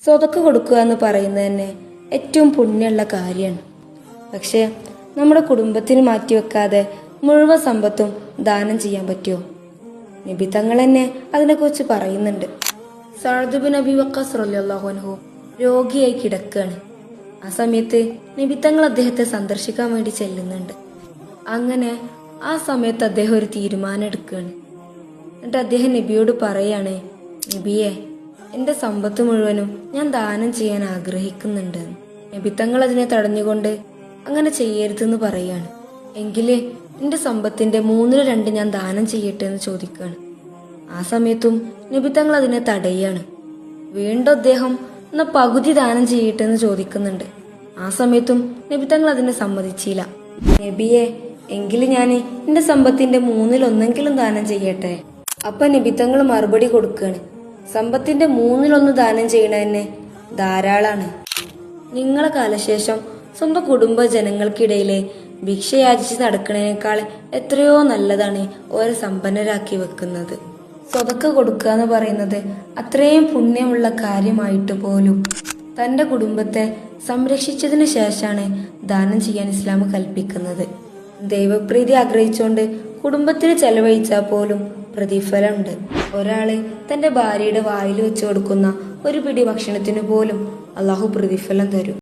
സ്വതക്ക കൊടുക്കുക എന്ന് പറയുന്നത് തന്നെ ഏറ്റവും പുണ്യമുള്ള കാര്യമാണ്. പക്ഷേ നമ്മുടെ കുടുംബത്തിന് മാറ്റിവെക്കാതെ മുഴുവൻ സമ്പത്തും ദാനം ചെയ്യാൻ പറ്റുമോ? നബി തങ്ങൾ തന്നെ അതിനെക്കുറിച്ച് പറയുന്നുണ്ട്. സഅദ് ബിൻ അബി വഖാസ് റളിയല്ലാഹു അൻഹു രോഗിയായി കിടക്കുകയാണ്. ആ സമയത്ത് നബി തങ്ങൾ അദ്ദേഹത്തെ സന്ദർശിക്കാൻ വേണ്ടി ചെല്ലുന്നുണ്ട്. അങ്ങനെ ആ സമയത്ത് അദ്ദേഹം ഒരു തീരുമാനം എടുക്കുകയാണ്. എന്നിട്ട് അദ്ദേഹം നബിയോട് പറയാണ്, നബിയെ, എൻ്റെ സമ്പത്ത് മുഴുവനും ഞാൻ ദാനം ചെയ്യാൻ ആഗ്രഹിക്കുന്നുണ്ട്. നബി തങ്ങൾ അതിനെ തടഞ്ഞുകൊണ്ട് അങ്ങനെ ചെയ്യരുതെന്ന് പറയാണ്. എങ്കിലേ എൻ്റെ സമ്പത്തിന്റെ 2/3 ഞാൻ ദാനം ചെയ്യട്ടെ എന്ന് ചോദിക്കുകയാണ്. ആ സമയത്തും നബി തങ്ങൾ അതിനെ തടയാണ്. വീണ്ടും അദ്ദേഹം എന്നാ പകുതി ദാനം ചെയ്യട്ടെ എന്ന് ചോദിക്കുന്നുണ്ട്. ആ സമയത്തും നബി തങ്ങൾ അതിനെ സമ്മതിച്ചില്ല. നബിയെ, എങ്കിലും ഞാൻ എൻ്റെ സമ്പത്തിന്റെ 1/3 ദാനം ചെയ്യട്ടെ. അപ്പൊ നബി തങ്ങൾ മറുപടി കൊടുക്കുകയാണ്, സമ്പത്തിന്റെ 1/3 ദാനം ചെയ്യണതന്നെ ധാരാളാണ്. നിങ്ങളെ കാലശേഷം സ്വന്തം കുടുംബ ജനങ്ങൾക്കിടയിലെ ഭിക്ഷയാചിച്ച് നടക്കുന്നതിനേക്കാൾ എത്രയോ നല്ലതാണ് ഓരെ സമ്പന്നരാക്കി വെക്കുന്നത്. സ്വതക്ക കൊടുക്കുക എന്ന് പറയുന്നത് അത്രയും പുണ്യമുള്ള കാര്യമായിട്ട് പോലും തന്റെ കുടുംബത്തെ സംരക്ഷിച്ചതിന് ശേഷമാണ് ദാനം ചെയ്യാൻ ഇസ്ലാം കൽപ്പിക്കുന്നത്. ദൈവപ്രീതി ആഗ്രഹിച്ചുകൊണ്ട് കുടുംബത്തിന് ചെലവഴിച്ചാൽ പോലും പ്രതിഫലമുണ്ട്. ഒരാള് തന്റെ ഭാര്യയുടെ വായിൽ വെച്ച് കൊടുക്കുന്ന ഒരു പിടി ഭക്ഷണത്തിന് പോലും അള്ളാഹു പ്രതിഫലം തരും.